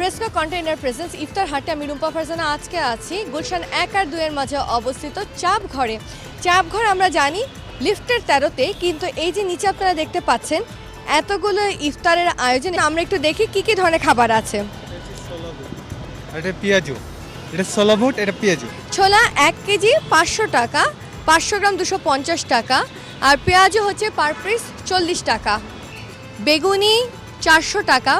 Fresco container presence ইফতার হাটে আমি রুম্পা ফারজানা আজকে আছি গুলশান 1 আর 2 এর মাঝে অবস্থিত চাপঘরে। চাপঘর আমরা জানি লিফটের 13তে, কিন্তু এই যে নিচে আপনারা দেখতে পাচ্ছেন এতগুলো ইফতারের আয়োজন। আমরা একটু দেখি কি কি ধরনের খাবার আছে। এটা পেঁয়াজু, এটা ছোলা বুট, এটা পেঁয়াজু। ছোলা 1 কেজি 500 টাকা, 500 গ্রাম 250 টাকা, আর পেঁয়াজু হচ্ছে পার পিস 40 টাকা, বেগুনি 400 টাকা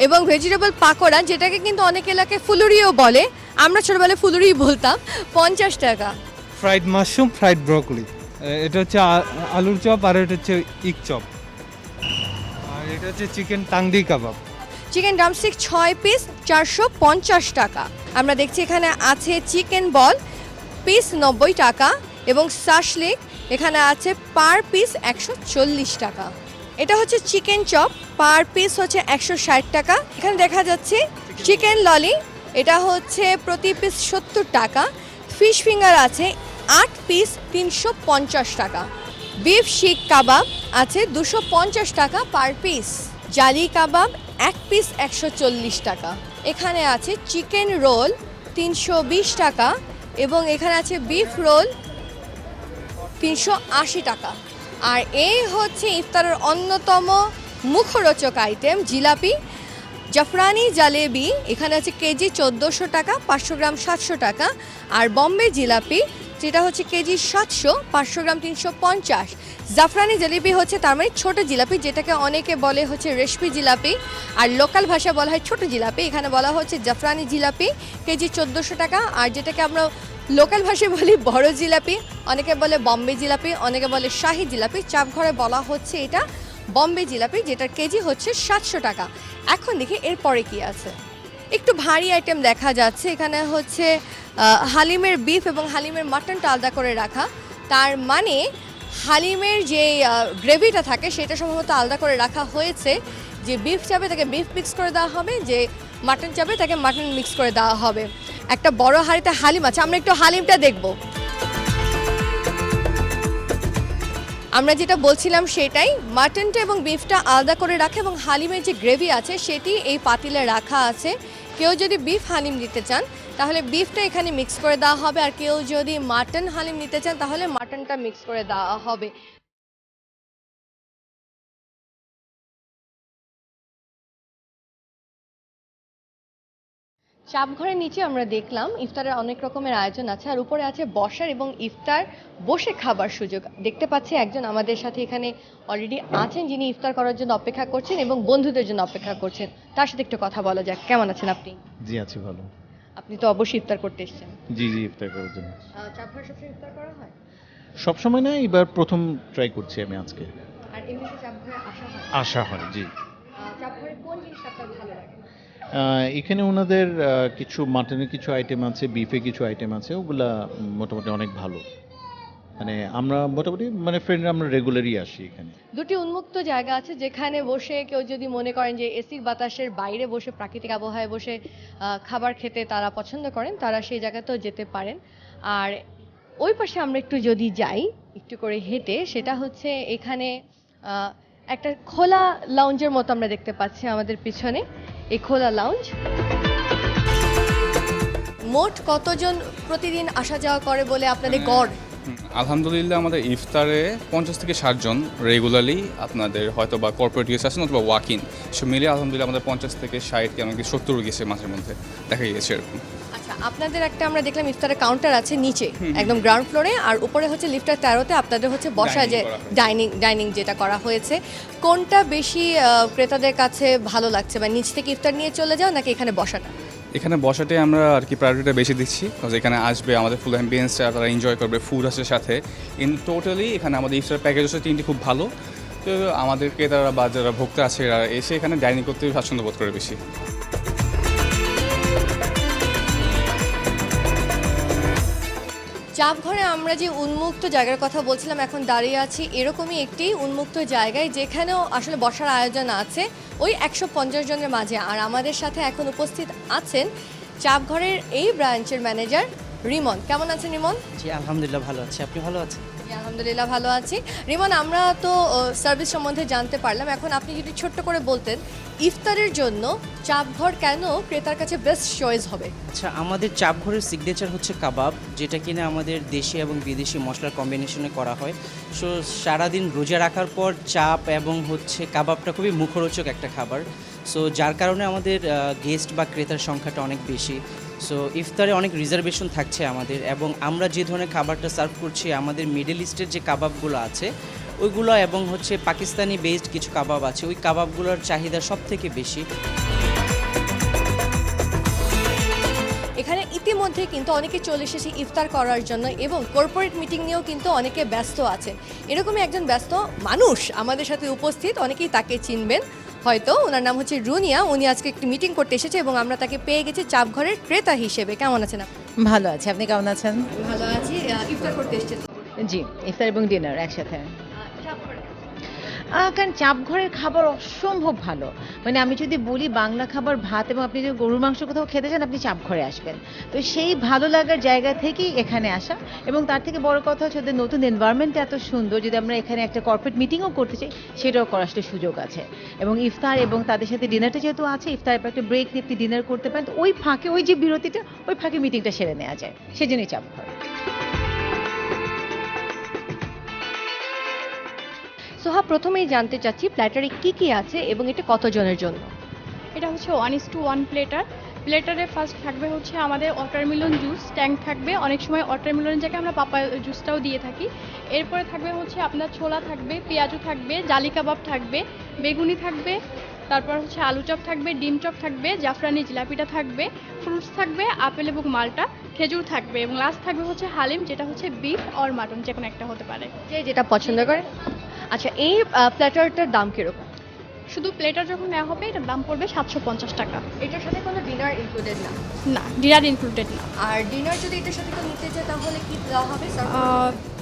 এবং ভেজিটেবল পাকোড়া, যেটাকে কিন্তু অনেক এলাকায় ফুলুরিও বলে, আমরা ছোটবেলায় ফুলুরি বলতাম, 50 টাকা। ফ্রাইড মাশরুম, ফ্রাইড ব্রকলি, এটা হচ্ছে আলুর চপ, আর এটা হচ্ছে ইক চপ, আর এটা হচ্ছে চিকেন টাংডি কাবাব। চিকেন ড্রামস্টিক 6 পিস 450 টাকা। আমরা দেখছি এখানে আছে চিকেন বল পিস 90 টাকা এবং শাশলিক এখানে আছে পার পিস 140 টাকা। এটা হচ্ছে চিকেন চপ, পার পিস হচ্ছে 160 টাকা। এখানে দেখা যাচ্ছে চিকেন ললি, এটা হচ্ছে প্রতি পিস 70 টাকা। ফিশ ফিঙ্গার আছে 8 পিস 350 টাকা। বিফ শিক কাবাব আছে 250 টাকা পার পিস। জালি কাবাব 1 পিস 140 টাকা। এখানে আছে চিকেন রোল 320 টাকা এবং এখানে আছে বিফ রোল 380 টাকা। আর এই হচ্ছে ইফতারের অন্যতম মুখরোচক আইটেম জিলাপি, জাফরানি জালেবি। এখানে আছে কেজি 1400 টাকা, 500 গ্রাম 700 টাকা। আর বম্বে জিলাপি যেটা হচ্ছে কেজি 700, 500 গ্রাম 350। জাফরানি জিলাপি হচ্ছে তার মানে ছোটো জিলাপি, যেটাকে অনেকে বলে হচ্ছে রেশমি জিলাপি, আর লোকাল ভাষা বলা হয় ছোটো জিলাপি। এখানে বলা হচ্ছে জাফরানি জিলাপি, কেজি 1400 টাকা। আর যেটাকে আমরা লোকাল ভাষায় বলি বড় জিলাপি, অনেকে বলে বম্বে জিলাপি, অনেকে বলে শাহি জিলাপি। চাপঘরে বলা হচ্ছে এটা বম্বে জিলাপি, যেটার কেজি হচ্ছে 700 টাকা। এখন দেখি এরপরে কি আছে। একটু ভারী আইটেম দেখা যাচ্ছে। এখানে হচ্ছে হালিমের বিফ এবং হালিমের মাটনটা আলাদা করে রাখা, তার মানে হালিমের যে গ্রেভিটা থাকে সেটা সম্ভবত আলাদা করে রাখা হয়েছে। যে বিফ চাবে তাকে বিফ মিক্স করে দেওয়া হবে, যে মাটন চাবে তাকে মাটন মিক্স করে দেওয়া হবে। একটা বড় হাঁড়িতে হালিম আছে, আমরা একটু হালিমটা দেখব। আমরা যেটা বলছিলাম সেটাই, মাটনটা এবং বিফটা আলাদা করে রাখা এবং হালিমের যে গ্রেভি আছে সেটি এই পাতিলে রাখা আছে। কেউ যদি বিফ হালিম নিতে চান তাহলে বিফটা এখানে মিক্স করে দেওয়া হবে, আর কেউ যদি মাটন হালিম নিতে চান তাহলে মাটনটা মিক্স করে দেওয়া হবে। চাপঘরের নিচে আমরা দেখলাম ইফতারের অনেক রকমের আয়োজন আছে, আর উপরে আছে বসার এবং ইফতার বসে খাবার সুযোগ। দেখতে পাচ্ছি একজন আমাদের সাথে এখানে অলরেডি আছেন, যিনি ইফতার করার জন্য অপেক্ষা করছেন এবং বন্ধুদের জন্য অপেক্ষা করছেন। তার সাথে একটু কথা বলা যাক। কেমন আছেন আপনি? জি আছি ভালো। আপনি তো অবশ্যই ইফতার করতে এসেছেন। জি জি ইফতার করার জন্য। চাপঘরে সবসময় ইফতার করা হয়? সবসময় না, এবার প্রথম ট্রাই করছি আমি আজকে। আর এমনিতে চাপঘরে আসা হয়? আশা হয় জি। চাপঘরে কোন জিনিসটা আপনার ভালো লাগে? এখানে ওনাদের কিছু মাটনের কিছু আইটেম আছে, বিফে কিছু আইটেম আছে, ওগুলা মোটামুটি অনেক ভালো। মানে আমরা মোটামুটি মানে ফ্রেন্ডরা আমরা রেগুলারই আসি এখানে। দুটি উন্মুক্ত জায়গা আছে যেখানে বসে কেউ যদি মনে করেন যে এসির বাতাসের বাইরে বসে প্রাকৃতিক আবহাওয়ায় বসে খাবার খেতে তারা পছন্দ করেন, তারা সেই জায়গাতেও যেতে পারেন। আর ওই পাশে আমরা একটু যদি যাই একটু করে হেঁটে, সেটা হচ্ছে এখানে একটা খোলা লাউঞ্জের মতো আমরা দেখতে পাচ্ছি আমাদের পিছনে। এই খোলা লাউঞ্জ। মোট কতজন প্রতিদিন আসা যাওয়া করে বলে আপনাদের গড়? আলহামদুলিল্লাহ আমাদের ইফতারে 50 থেকে 60 জন রেগুলারলি আপনাদের হয়তো বা কর্পোরেট গেস্ট আছেন অথবা ওয়াকিং, সব মিলিয়ে আলহামদুলিল্লাহ আমাদের 50 থেকে 60 এমনকি 70 গেছে মাঝে মধ্যে দেখা গিয়েছে এরকম। আচ্ছা, আপনাদের একটা আমরা দেখলাম ইফতারের কাউন্টার আছে নিচে একদম গ্রাউন্ড ফ্লোরে, আর উপরে হচ্ছে লিফটার 13তে আপনাদের হচ্ছে বসা যে ডাইনিং যেটা করা হয়েছে। কোনটা বেশি ক্রেতাদের কাছে ভালো লাগছে, বা নিচ থেকে ইফতার নিয়ে চলে যাও নাকি এখানে বসাটা? এখানে বসাটাই আমরা আর কি প্রায়োরিটিটা বেশি দিচ্ছি, কারণ এখানে আসবে আমাদের ফুল অ্যাম্বিয়েন্সটা তারা এনজয় করবে, ফুড আছে সাথে। ইন টোটালি এখানে আমাদের ইফতার প্যাকেজ হচ্ছে 3টি খুব ভালো। তো আমাদের ক্রেতারা বা যারা ভোক্তা আছে এরা এসে এখানে ডাইনিং করতে স্বাচ্ছন্দ্য বোধ করে বেশি। চাপঘরে আমরা যে উন্মুক্ত জায়গার কথা বলছিলাম, এখন দাঁড়িয়ে আছি এরকমই একটি উন্মুক্ত জায়গায় যেখানেও আসলে বসার আয়োজন আছে ওই 150 জনের মাঝে। আর আমাদের সাথে এখন উপস্থিত আছেন চাপঘরের এই ব্রাঞ্চের ম্যানেজার রিমন। কেমন আছেন রিমন? জি আলহামদুলিল্লাহ ভালো আছি, আপনি ভালো আছেন? জি আলহামদুলিল্লাহ ভালো আছি। রিমন, আমরা তো সার্ভিস সম্বন্ধে জানতে পারলাম, এখন আপনি যদি ছোট্ট করে বলতেন ইফতারের জন্য চাপঘর কেন ক্রেতার কাছে বেস্ট চয়েস হবে? আচ্ছা, আমাদের চাপঘরের সিগনেচার হচ্ছে কাবাব, যেটা কিনা আমাদের দেশি এবং বিদেশি মশলার কম্বিনেশনে করা হয়। সো সারাদিন রোজা রাখার পর চাপ এবং হচ্ছে কাবাবটা খুবই মুখরোচক একটা খাবার। সো যার কারণে আমাদের গেস্ট বা ক্রেতার সংখ্যাটা অনেক বেশি। সো ইফতারে অনেক রিজার্ভেশন থাকছে আমাদের, এবং আমরা যে ধরনের খাবারটা সার্ভ করছি, আমাদের মিডল ইস্টের যে কাবাবগুলো আছে ওইগুলো এবং হচ্ছে পাকিস্তানি বেসড কিছু কাবাব আছে, ওই কাবাবগুলোর চাহিদা সব থেকে বেশি। এখানে ইতিমধ্যে কিন্তু অনেকে চলে এসেছে ইফতার করার জন্য এবং কর্পোরেট মিটিং নিয়েও কিন্তু অনেকে ব্যস্ত আছেন। এরকমই একজন ব্যস্ত মানুষ আমাদের সাথে উপস্থিত, অনেকেই তাকে চিনবেন হয়তো। ওনার নাম হচ্ছে রুনিয়া। উনি আজকে একটি মিটিং করতে এসেছে এবং আমরা তাকে পেয়ে গেছি চাপঘরের ক্রেতা হিসেবে। কেমন আছেন আপনি? ভালো আছি, আপনি কেমন আছেন? ভালো আছি। ইফতার করতে এসেছেন? জি, ইফতার এবং ডিনার একসাথে। কারণ চাপঘরের খাবার অসম্ভব ভালো। মানে আমি যদি বলি বাংলা খাবার ভাত, এবং আপনি যদি গরুর মাংস কোথাও খেতে চান আপনি চাপঘরে আসবেন। তো সেই ভালো লাগার জায়গা থেকেই এখানে আসা, এবং তার থেকে বড় কথা হচ্ছে ওদের নতুন এনভায়রনমেন্ট এত সুন্দর। যদি আমরা এখানে একটা কর্পোরেট মিটিংও করতে চাই সেটাও করার একটা সুযোগ আছে। এবং ইফতার এবং তাদের সাথে ডিনারটা যেহেতু আছে, ইফতারের পর একটা ব্রেক নিয়ে আপনি ডিনার করতে পারেন। তো ওই ফাঁকে ওই যে বিরতিটা, ওই ফাঁকে মিটিংটা সেরে নেওয়া যায়, সেজন্যই চাপঘর। সোহা, প্রথমেই জানতে চাচ্ছি প্ল্যাটারে কি কি আছে এবং এটা কতজনের জন্য? এটা হচ্ছে 1:1 প্লেটার। প্লেটারে ফার্স্ট থাকবে হচ্ছে আমাদের ওয়াটারমেলন জুস ট্যাঙ্ক থাকবে, অনেক সময় ওয়াটারমেলনের জায়গায় আমরা পাপায়া জুসটাও দিয়ে থাকি। এরপরে থাকবে হচ্ছে আপনার ছোলা থাকবে, পেঁয়াজু থাকবে, জালি কাবাব থাকবে, বেগুনি থাকবে, তারপর হচ্ছে আলু চপ থাকবে, ডিম চপ থাকবে, জাফরানি জিলাপিটা থাকবে, ফ্রুটস থাকবে, আপেল এবং মালটা, খেজুর থাকবে, এবং লাস্ট থাকবে হচ্ছে হালিম, যেটা হচ্ছে বিফ অর মাটন, যে কোনো একটা হতে পারে। যে যেটা পছন্দ করে। আচ্ছা, এই প্ল্যাটারটার দাম কিরকম? শুধু প্লেটার যখন নেওয়া হবে এটার দাম পড়বে 750 টাকা। এটার সাথে কোনো ডিনার ইনক্লুডেড না? না, ডিনার ইনক্লুডেড না। আর ডিনার যদি এটার সাথে কেউ নিতে চায় তাহলে কি দেওয়া হবে?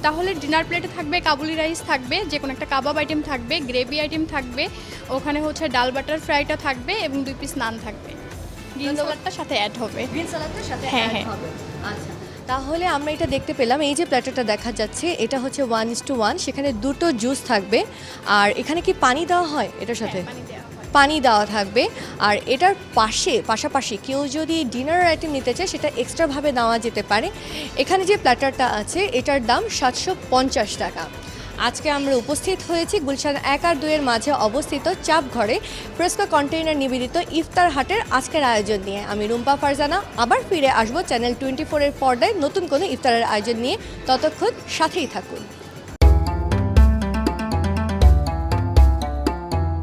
তাহলে ডিনার প্লেটে থাকবে কাবুলি রাইস থাকবে, যে কোনো একটা কাবাব আইটেম থাকবে, গ্রেভি আইটেম থাকবে, ওখানে হচ্ছে ডাল বাটার ফ্রাইটা থাকবে এবং 2 পিস নান থাকবে। গ্রিন সালাডটার সাথে অ্যাড হবে। গ্রিন সালাডটার সাথে হ্যাঁ, অ্যাড হ্যাঁ। হবে। আচ্ছা, তাহলে আমরা এটা দেখতে পেলাম, এই যে প্ল্যাটারটা দেখা যাচ্ছে এটা হচ্ছে 1:1, সেখানে দুটো জুস থাকবে। আর এখানে কি পানি দেওয়া হয় এটার সাথে? পানি দেওয়া হয়। পানি দেওয়া থাকবে। আর এটার পাশাপাশি কেউ যদি ডিনার আইটেম নিতে চায় সেটা এক্সট্রাভাবে নেওয়া যেতে পারে। এখানে যে প্ল্যাটারটা আছে এটার দাম 750 টাকা। আজকে আমরা উপস্থিত হয়েছি গুলশান 1 আর 2 এর মাঝে অবস্থিত চাপঘরে প্রেস্কো কন্টেইনার নিবেদিত ইফতার হাটের আজকের আয়োজন নিয়ে। আমি রুম্পা ফারজানা আবার ফিরে আসবো চ্যানেল 24 এর পর্দায় নতুন কোনো ইফতারের আয়োজন নিয়ে। ততক্ষণ সাথেই থাকুন।